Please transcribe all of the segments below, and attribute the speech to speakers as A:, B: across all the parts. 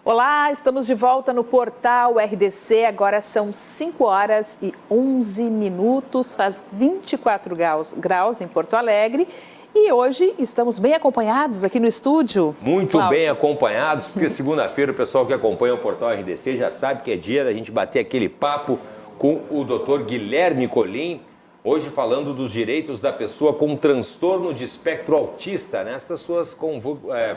A: Olá, estamos de volta no Portal RDC, agora são 5 horas e 11 minutos, faz 24 graus em Porto Alegre e hoje estamos bem acompanhados aqui no estúdio.
B: Muito
A: Cláudio.
B: bem acompanhados, porque segunda-feira o pessoal que acompanha o Portal RDC já sabe que é dia da gente bater aquele papo com o Dr. Guilherme Colin, hoje falando dos direitos da pessoa com transtorno de espectro autista, né? As pessoas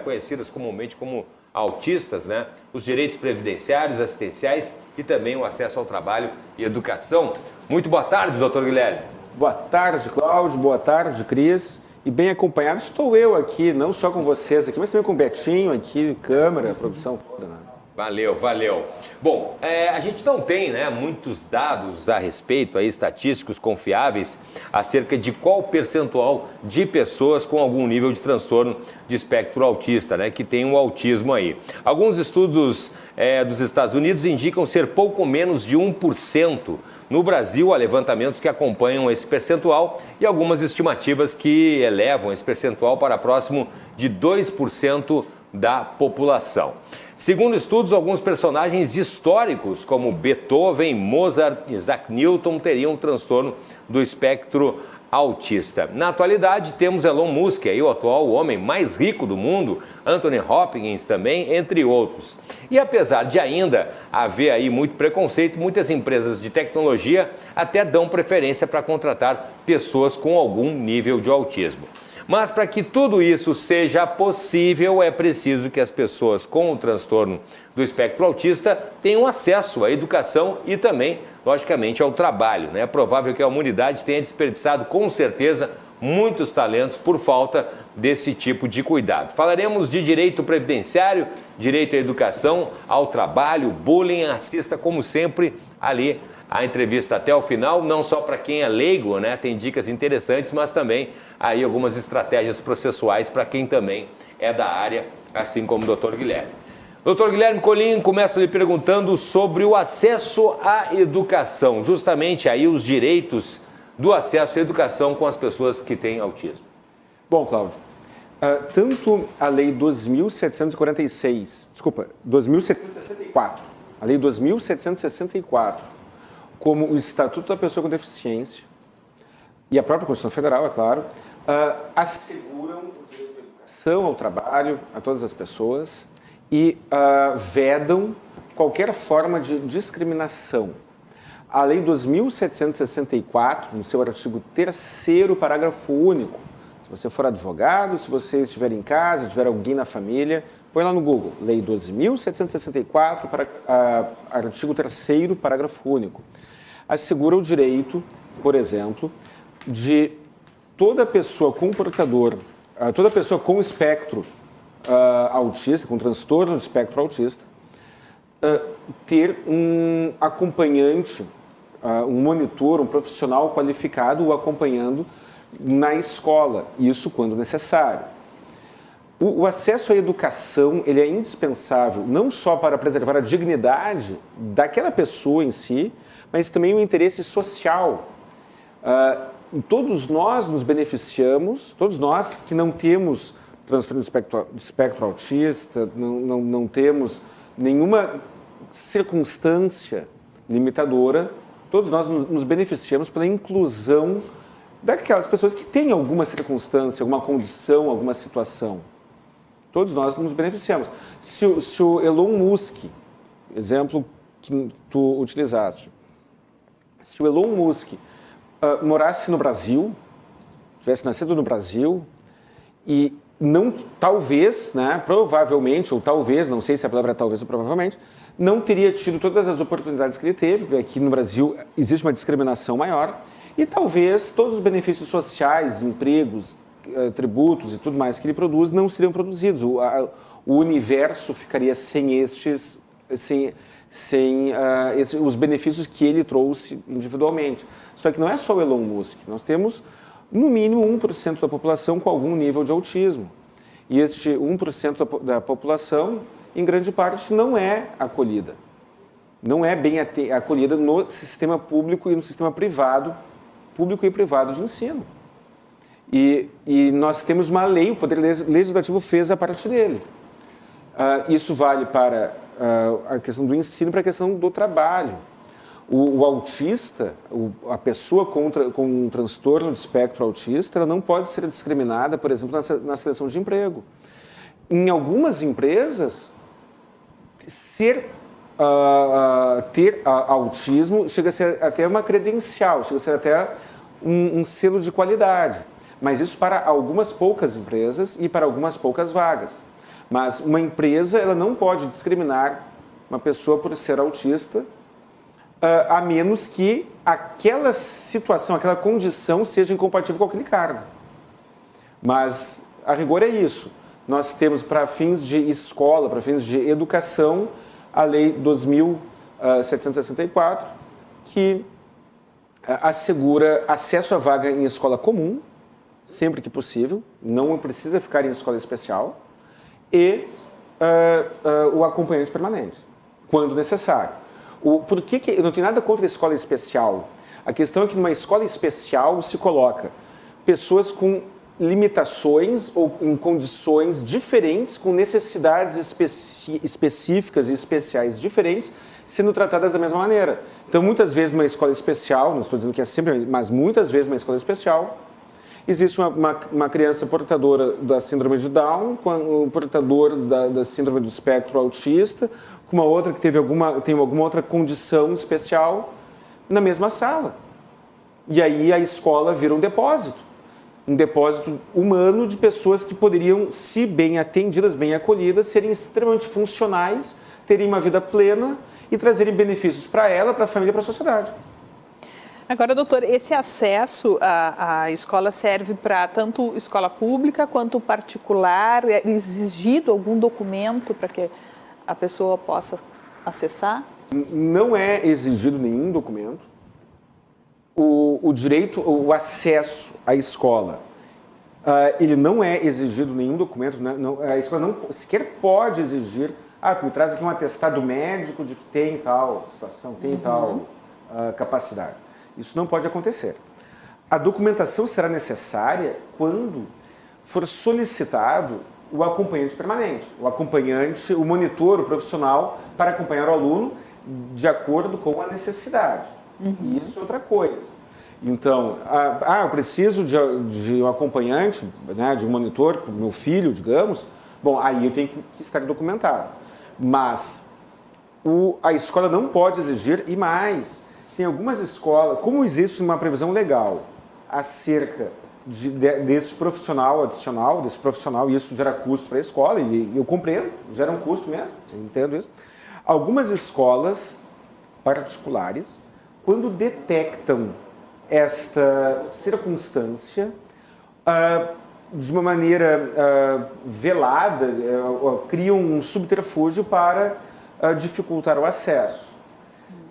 B: conhecidas comumente como autistas, né? Os direitos previdenciários, assistenciais e também o acesso ao trabalho e educação. Muito boa tarde, doutor Guilherme.
C: Boa tarde, Cláudio. Boa tarde, Cris. E bem acompanhado estou eu aqui, não só com vocês aqui, mas também com o Betinho aqui, câmera, produção toda, né?
B: Valeu, valeu. Bom, a gente não tem, né, muitos dados a respeito, aí, estatísticos confiáveis, acerca de qual percentual de pessoas com algum nível de transtorno de espectro autista, né, que tem um autismo aí. Alguns estudos dos Estados Unidos indicam ser pouco menos de 1%. No Brasil, há levantamentos que acompanham esse percentual e algumas estimativas que elevam esse percentual para próximo de 2% da população. Segundo estudos, alguns personagens históricos, como Beethoven, Mozart e Isaac Newton, teriam um transtorno do espectro autista. Na atualidade, temos Elon Musk, aí, o atual homem mais rico do mundo, Anthony Hopkins também, entre outros. E apesar de ainda haver aí muito preconceito, muitas empresas de tecnologia até dão preferência para contratar pessoas com algum nível de autismo. Mas para que tudo isso seja possível, é preciso que as pessoas com o transtorno do espectro autista tenham acesso à educação e também, logicamente, ao trabalho, né? É provável que a humanidade tenha desperdiçado, com certeza, muitos talentos por falta desse tipo de cuidado. Falaremos de direito previdenciário, direito à educação, ao trabalho, bullying. Assista, como sempre, ali a entrevista até o final, não só para quem é leigo, né? Tem dicas interessantes, mas também aí algumas estratégias processuais para quem também é da área, assim como o Dr. Guilherme. Dr. Guilherme Colin, começa lhe perguntando sobre o acesso à educação, justamente aí os direitos do acesso à educação com as pessoas que têm autismo.
C: Bom, Cláudio, tanto a Lei 2764, a Lei 2764, como o Estatuto da Pessoa com Deficiência e a própria Constituição Federal, é claro, asseguram o direito à educação, ao trabalho, a todas as pessoas e vedam qualquer forma de discriminação. A Lei 2764, no seu artigo 3º, parágrafo único, se você for advogado, se você estiver em casa, tiver alguém na família, põe lá no Google, Lei 2764, artigo 3º, parágrafo único. Assegura o direito, por exemplo, de toda pessoa com portador, toda pessoa com espectro autista, com transtorno de espectro autista, ter um acompanhante, um monitor, um profissional qualificado o acompanhando na escola, isso quando necessário. O acesso à educação, ele é indispensável não só para preservar a dignidade daquela pessoa em si, mas também o interesse social. Todos nós nos beneficiamos, todos nós que não temos transtorno de espectro autista, não temos nenhuma circunstância limitadora, todos nós nos beneficiamos pela inclusão daquelas pessoas que têm alguma circunstância, alguma condição, alguma situação. Todos nós nos beneficiamos. Se o Elon Musk, exemplo que tu utilizaste, se o Elon Musk morasse no Brasil, tivesse nascido no Brasil e não, talvez, né, provavelmente, ou talvez, não sei se a palavra é talvez ou provavelmente, não teria tido todas as oportunidades que ele teve, porque aqui no Brasil existe uma discriminação maior, e talvez todos os benefícios sociais, empregos, tributos e tudo mais que ele produz não seriam produzidos. O universo ficaria sem os benefícios que ele trouxe individualmente. Só que não é só o Elon Musk, nós temos no mínimo 1% da população com algum nível de autismo. E este 1% da população, em grande parte, não é acolhida. Não é bem acolhida no sistema público e no sistema privado, público e privado de ensino. E nós temos uma lei, o Poder Legislativo fez a parte dele. Isso vale para a questão do ensino para a questão do trabalho. O autista, a pessoa com um transtorno de espectro autista, ela não pode ser discriminada, por exemplo, na seleção de emprego. Em algumas empresas, ter autismo chega a ser até uma credencial, chega a ser até um selo de qualidade. Mas isso para algumas poucas empresas e para algumas poucas vagas. Mas uma empresa ela não pode discriminar uma pessoa por ser autista, a menos que aquela situação, aquela condição seja incompatível com aquele cargo. Mas, a rigor, é isso. Nós temos, para fins de escola, para fins de educação, a Lei 2.764, que assegura acesso à vaga em escola comum, sempre que possível, não precisa ficar em escola especial, e o acompanhante permanente, quando necessário. Por que eu não tenho nada contra a escola especial? A questão é que numa escola especial se coloca pessoas com limitações ou em condições diferentes, com necessidades específicas e especiais diferentes, sendo tratadas da mesma maneira. Então, muitas vezes, numa escola especial, não estou dizendo que é sempre, mas muitas vezes, numa escola especial, existe uma criança portadora da síndrome de Down, um portador da síndrome do espectro autista, com uma outra que tem alguma outra condição especial na mesma sala. E aí a escola vira um depósito humano de pessoas que poderiam, se bem atendidas, bem acolhidas, serem extremamente funcionais, terem uma vida plena e trazerem benefícios para ela, para a família e para a sociedade.
A: Agora, doutor, esse acesso à escola serve para tanto escola pública quanto particular? É exigido algum documento para que a pessoa possa acessar?
C: Não é exigido nenhum documento. O direito, o acesso à escola, ele não é exigido nenhum documento. A escola não sequer pode exigir, me traz aqui um atestado médico de que tem tal situação, tem tal capacidade. Isso não pode acontecer. A documentação será necessária quando for solicitado o acompanhante permanente, o monitor, o profissional, para acompanhar o aluno de acordo com a necessidade. Isso é outra coisa. Então, eu preciso de um acompanhante, né, de um monitor, para o meu filho, digamos, bom, aí eu tenho que estar documentado. Mas a escola não pode exigir, e mais, tem algumas escolas, como existe uma previsão legal acerca desse profissional adicional, e isso gera custo para a escola, e eu compreendo, gera um custo mesmo, eu entendo isso. Algumas escolas particulares, quando detectam esta circunstância, de uma maneira velada, criam um subterfúgio para dificultar o acesso.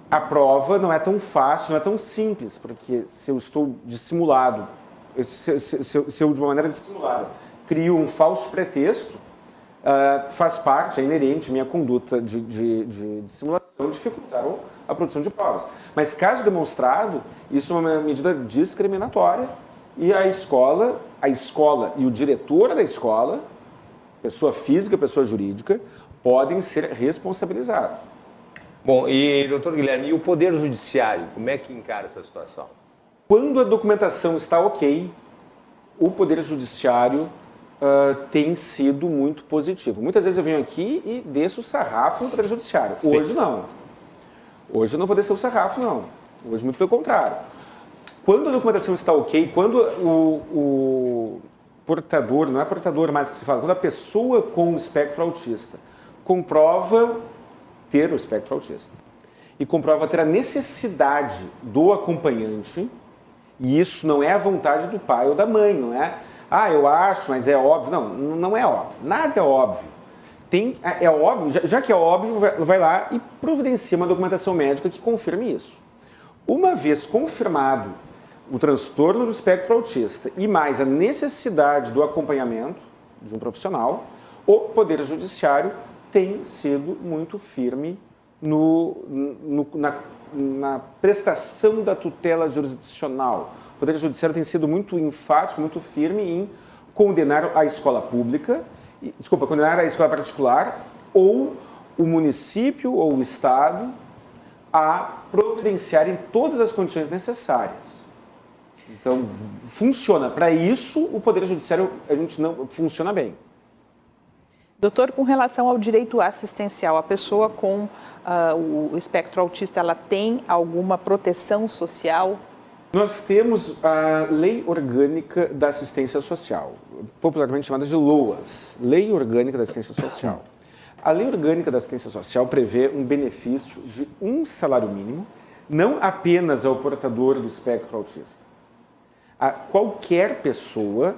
C: A prova não é tão fácil, não é tão simples, porque se eu estou dissimulado, se eu de uma maneira dissimulada crio um falso pretexto, faz parte, é inerente à minha conduta de dissimulação, dificultar a produção de provas. Mas caso demonstrado, isso é uma medida discriminatória e a escola e o diretor da escola, pessoa física, pessoa jurídica, podem ser responsabilizados.
B: Bom, e doutor Guilherme, e o Poder Judiciário, como é que encara essa situação?
C: Quando a documentação está ok, o Poder Judiciário tem sido muito positivo. Muitas vezes eu venho aqui e desço o sarrafo no Poder Judiciário.
B: Sim.
C: Hoje não. Hoje eu não vou descer o sarrafo, não. Hoje muito pelo contrário. Quando a documentação está ok, quando o portador, não é portador mais que se fala, quando a pessoa com o espectro autista comprova ter o espectro autista e comprova ter a necessidade do acompanhante, e isso não é a vontade do pai ou da mãe, não é, eu acho, mas é óbvio. Não é óbvio, nada é óbvio. É óbvio, já que é óbvio, vai lá e providencia uma documentação médica que confirme isso. Uma vez confirmado o transtorno do espectro autista e mais a necessidade do acompanhamento de um profissional, o Poder Judiciário tem sido muito firme na prestação da tutela jurisdicional. O Poder Judiciário tem sido muito enfático, muito firme em condenar a escola pública, condenar a escola particular ou o município ou o Estado a providenciarem todas as condições necessárias. Então, funciona. Para isso, o Poder Judiciário a gente não funciona bem.
A: Doutor, com relação ao direito assistencial, a pessoa com o espectro autista, ela tem alguma proteção social?
C: Nós temos a Lei Orgânica da Assistência Social, popularmente chamada de LOAS, Lei Orgânica da Assistência Social. A Lei Orgânica da Assistência Social prevê um benefício de um salário mínimo, não apenas ao portador do espectro autista. A qualquer pessoa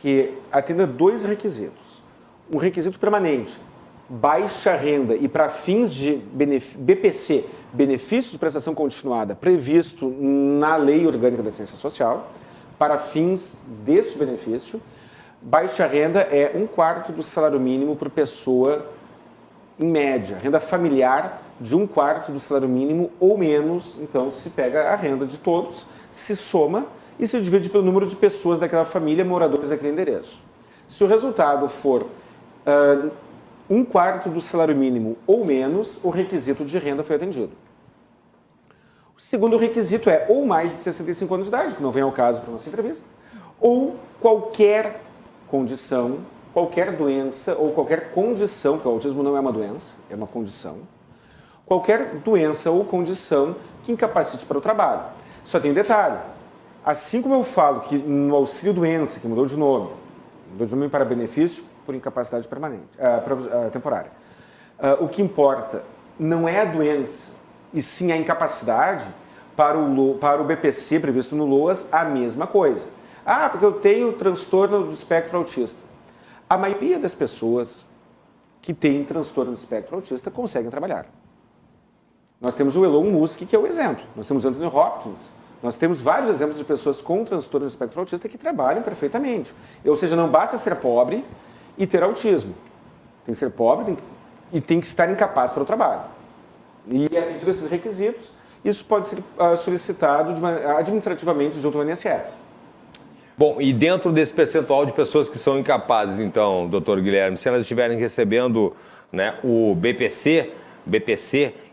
C: que atenda 2 requisitos. Um requisito permanente, baixa renda e para fins de BPC, benefício de prestação continuada, previsto na Lei Orgânica da Assistência Social, para fins deste benefício, baixa renda é 1/4 do salário mínimo por pessoa, em média. Renda familiar de 1/4 do salário mínimo ou menos, então se pega a renda de todos, se soma e se divide pelo número de pessoas daquela família, moradores daquele endereço. Se o resultado for 1/4 do salário mínimo ou menos, o requisito de renda foi atendido. O segundo requisito é ou mais de 65 anos de idade, que não vem ao caso para a nossa entrevista, ou qualquer condição, qualquer doença ou qualquer condição, porque o autismo não é uma doença, é uma condição, qualquer doença ou condição que incapacite para o trabalho. Só tem um detalhe, assim como eu falo que no auxílio-doença, que mudou de nome para benefício por incapacidade permanente, temporária, o que importa não é a doença, e sim a incapacidade. Para o BPC previsto no LOAS, a mesma coisa. Porque eu tenho transtorno do espectro autista. A maioria das pessoas que têm transtorno do espectro autista conseguem trabalhar. Nós temos o Elon Musk, que é o exemplo. Nós temos Anthony Hopkins. Nós temos vários exemplos de pessoas com transtorno do espectro autista que trabalham perfeitamente. Ou seja, não basta ser pobre e ter autismo. Tem que ser pobre e tem que estar incapaz para o trabalho. E atendido esses requisitos, isso pode ser solicitado administrativamente junto ao INSS.
B: Bom, e dentro desse percentual de pessoas que são incapazes, então, doutor Guilherme, se elas estiverem recebendo, né, o BPC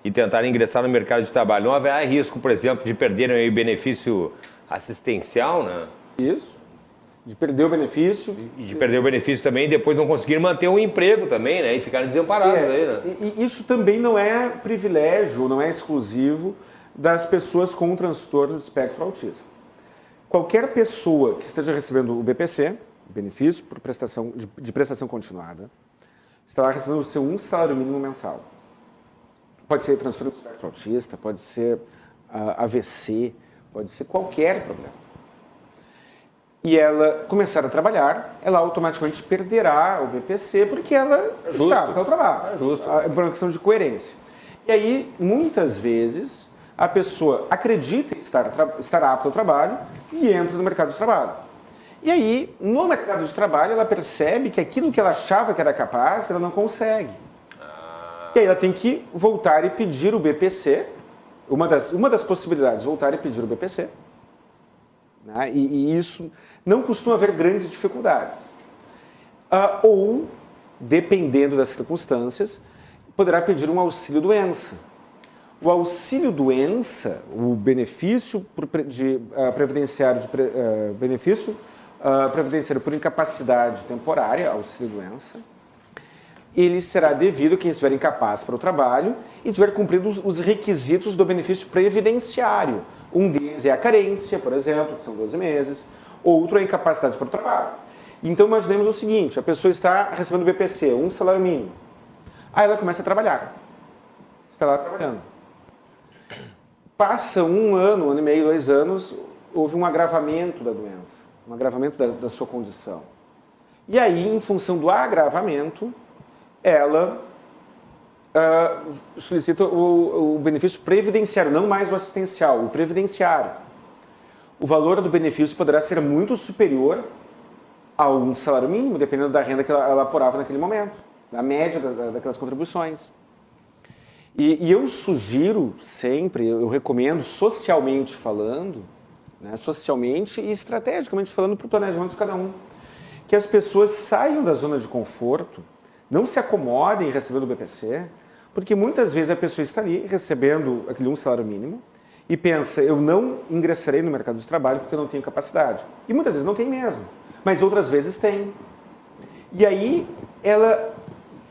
B: e tentarem ingressar no mercado de trabalho, não haverá risco, por exemplo, de perderem aí o benefício assistencial, né?
C: Isso. De perder o benefício.
B: E de perder o benefício também e depois não conseguir manter um emprego também, né? E ficarem desamparados aí, né?
C: E isso também não é privilégio, não é exclusivo das pessoas com transtorno do espectro autista. Qualquer pessoa que esteja recebendo o BPC, benefício por prestação, de prestação continuada, estará recebendo o seu salário mínimo mensal. Pode ser transtorno do espectro autista, pode ser AVC, pode ser qualquer problema. E ela começar a trabalhar, ela automaticamente perderá o BPC porque ela está no trabalho.
B: É justo.
C: É por uma questão de coerência. E aí, muitas vezes, a pessoa acredita estar apta ao trabalho e entra no mercado de trabalho. E aí, no mercado de trabalho, ela percebe que aquilo que ela achava que era capaz, ela não consegue. E aí ela tem que voltar e pedir o BPC, uma das possibilidades, voltar e pedir o BPC. Né? E isso não costuma haver grandes dificuldades. Ou, dependendo das circunstâncias, poderá pedir um auxílio-doença. O auxílio-doença, o benefício previdenciário por incapacidade temporária, auxílio-doença, ele será devido a quem estiver incapaz para o trabalho e tiver cumprido os requisitos do benefício previdenciário. Um deles é a carência, por exemplo, que são 12 meses. Outro é a incapacidade para o trabalho. Então, imaginemos o seguinte, a pessoa está recebendo BPC, um salário mínimo. Aí ela começa a trabalhar. Está lá trabalhando. Passa 1 ano, 1 ano e meio, 2 anos, houve um agravamento da doença, um agravamento da sua condição. E aí, em função do agravamento, ela solicita o benefício previdenciário, não mais o assistencial, o previdenciário. O valor do benefício poderá ser muito superior a um salário mínimo, dependendo da renda que ela apurava naquele momento, da média daquelas contribuições. E eu sugiro sempre, eu recomendo, socialmente falando, né, socialmente e estrategicamente falando para o planejamento de cada um, que as pessoas saiam da zona de conforto, não se acomodem recebendo o BPC, Porque muitas vezes a pessoa está ali recebendo aquele um salário mínimo e pensa, eu não ingressarei no mercado de trabalho porque eu não tenho capacidade. E muitas vezes não tem mesmo, mas outras vezes tem. E aí ela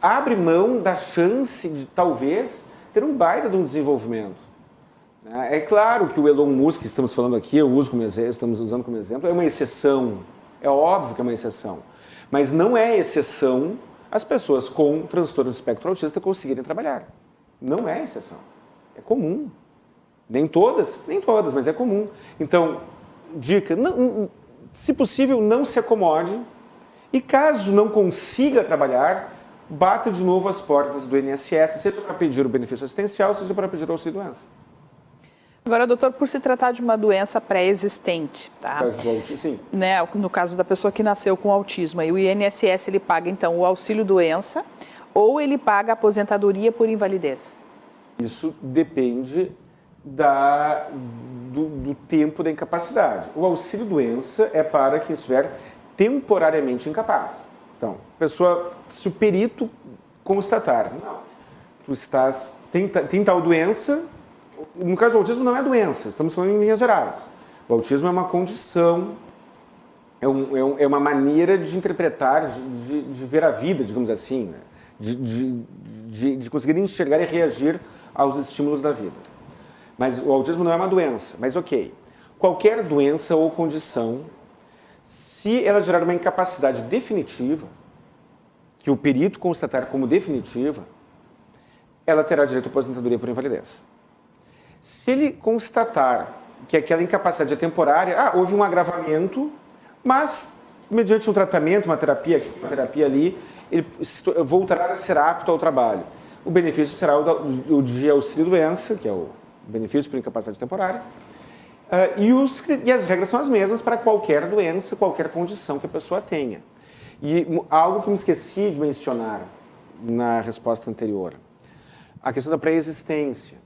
C: abre mão da chance de, talvez, ter um baita de um desenvolvimento. É claro que o Elon Musk, que estamos falando aqui, estamos usando como exemplo, é uma exceção. É óbvio que é uma exceção. Mas não é exceção as pessoas com transtorno do espectro autista conseguirem trabalhar. Não é exceção. É comum. Nem todas, mas é comum. Então, dica, se possível, não se acomode. E caso não consiga trabalhar, bata de novo as portas do INSS, seja para pedir o benefício assistencial, seja para pedir o auxílio-doença.
A: Agora, doutor, por se tratar de uma doença pré-existente, tá?
C: Sim.
A: Né, no caso da pessoa que nasceu com autismo, aí o INSS ele paga, então, o auxílio-doença ou ele paga a aposentadoria por invalidez?
C: Isso depende do tempo da incapacidade. O auxílio-doença é para quem estiver temporariamente incapaz. Então, pessoa, se o perito constatar, não, tu tem tal doença. No caso do autismo não é doença, estamos falando em linhas gerais. O autismo é uma condição, é uma maneira de interpretar, de ver a vida, digamos assim, né? de conseguir enxergar e reagir aos estímulos da vida. Mas o autismo não é uma doença, mas ok. Qualquer doença ou condição, se ela gerar uma incapacidade definitiva, que o perito constatar como definitiva, ela terá direito à aposentadoria por invalidez. Se ele constatar que aquela incapacidade é temporária, houve um agravamento, mas mediante um tratamento, uma terapia aqui, uma terapia ali, ele voltará a ser apto ao trabalho. O benefício será o de auxílio-doença, que é o benefício por incapacidade temporária, e as regras são as mesmas para qualquer doença, qualquer condição que a pessoa tenha. E algo que me esqueci de mencionar na resposta anterior, a questão da pré-existência.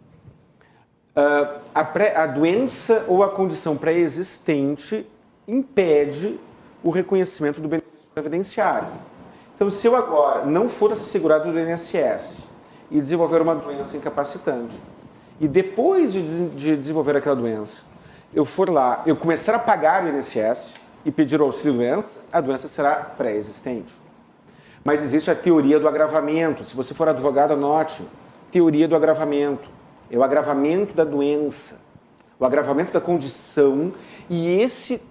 C: A doença ou a condição pré-existente impede o reconhecimento do benefício previdenciário. Então, se eu agora não for segurado do INSS e desenvolver uma doença incapacitante, e depois de desenvolver aquela doença, eu for lá, eu começar a pagar o INSS e pedir o auxílio-doença, a doença será pré-existente. Mas existe a teoria do agravamento. Se você for advogado, anote. Teoria do agravamento. É o agravamento da doença, o agravamento da condição, e esse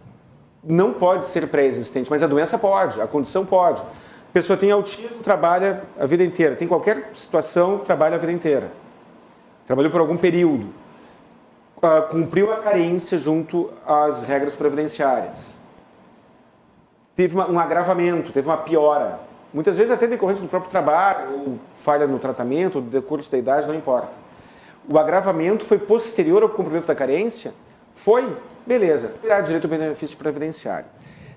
C: não pode ser pré-existente, mas a doença pode, a condição pode. A pessoa tem autismo, trabalha a vida inteira, tem qualquer situação, trabalha a vida inteira. Trabalhou por algum período, cumpriu a carência junto às regras previdenciárias. Teve um agravamento, teve uma piora. Muitas vezes até decorrente do próprio trabalho, ou falha no tratamento, ou decurso da idade, não importa. O agravamento foi posterior ao cumprimento da carência? Foi? Beleza, terá direito ao benefício previdenciário.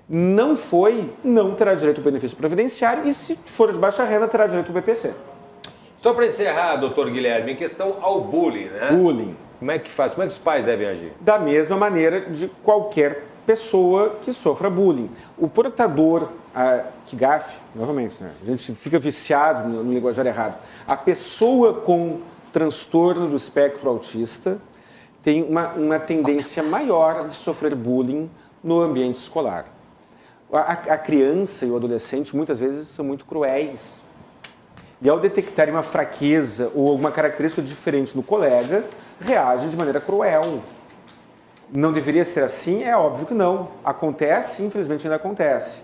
C: Não foi? Não terá direito ao benefício previdenciário e, se for de baixa renda, terá direito ao BPC.
B: Só para encerrar, doutor Guilherme, em questão ao bullying, né?
C: Bullying.
B: Como é que faz? Como é que os pais devem agir?
C: Da mesma maneira de qualquer pessoa que sofra bullying. O portador, que gafe, novamente, né? A gente fica viciado no linguajar errado. A pessoa com transtorno do espectro autista tem uma tendência maior de sofrer bullying no ambiente escolar. A criança e o adolescente muitas vezes são muito cruéis. E ao detectarem uma fraqueza ou alguma característica diferente no colega, reagem de maneira cruel. Não deveria ser assim? É óbvio que não. Acontece, infelizmente ainda acontece.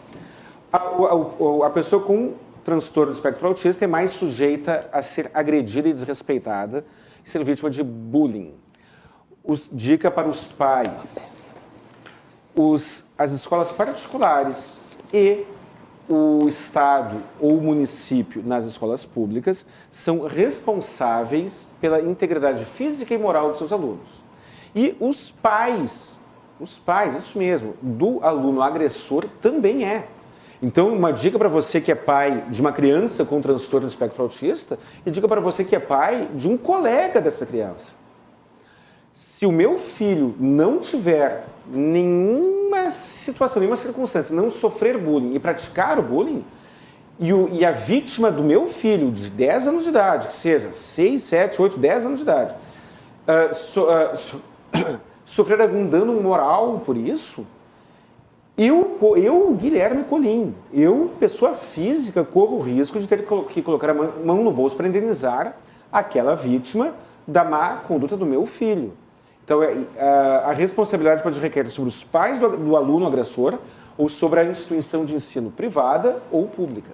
C: A pessoa com transtorno do espectro autista é mais sujeita a ser agredida e desrespeitada e ser vítima de bullying. Dica para os pais. As escolas particulares e o Estado ou o município nas escolas públicas são responsáveis pela integridade física e moral dos seus alunos. E os pais, isso mesmo, do aluno agressor também é. Então, uma dica para você que é pai de uma criança com transtorno do espectro autista e dica para você que é pai de um colega dessa criança. Se o meu filho não tiver nenhuma situação, nenhuma circunstância, não sofrer bullying e praticar o bullying, e a vítima do meu filho de 10 anos de idade, que seja 6, 7, 8, 10 anos de idade, sofrer algum dano moral por isso, eu, Guilherme Colim, pessoa física, corro o risco de ter que colocar a mão no bolso para indenizar aquela vítima da má conduta do meu filho. Então, a responsabilidade pode recair sobre os pais do aluno agressor ou sobre a instituição de ensino privada ou pública.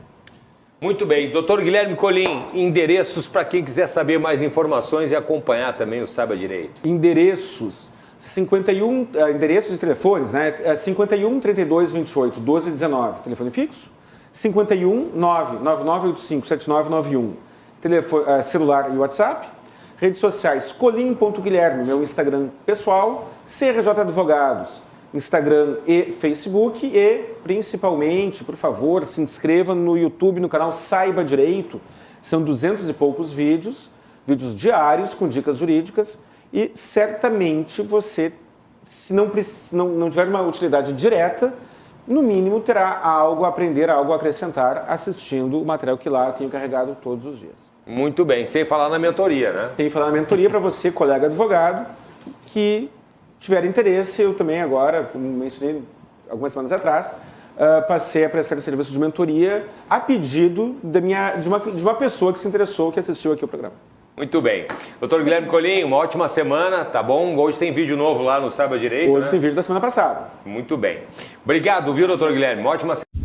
B: Muito bem. Doutor Guilherme Colim, endereços para quem quiser saber mais informações e acompanhar também o Saiba Direito.
C: Endereços e telefones, né? 51 32 28 12 19, telefone fixo. 51 99985 7991, telefone, celular e WhatsApp. Redes sociais, colim.guilherme, meu Instagram pessoal, CRJ Advogados, Instagram e Facebook. E, principalmente, por favor, se inscreva no YouTube, no canal Saiba Direito. São 200 e poucos vídeos diários com dicas jurídicas. E certamente você, se não tiver uma utilidade direta, no mínimo terá algo a aprender, algo a acrescentar assistindo o material que lá tenho carregado todos os dias.
B: Muito bem, sem falar na mentoria, né?
C: Sem falar na mentoria para você, colega advogado, que tiver interesse. Eu também agora, como mencionei algumas semanas atrás, passei a prestar serviço de mentoria a pedido de uma pessoa que se interessou, que assistiu aqui ao programa.
B: Muito bem. Doutor Guilherme Colim, uma ótima semana, tá bom? Hoje tem vídeo novo lá no Saiba Direito,
C: Hoje tem vídeo da semana passada.
B: Muito bem. Obrigado, viu, doutor Guilherme? Uma ótima semana.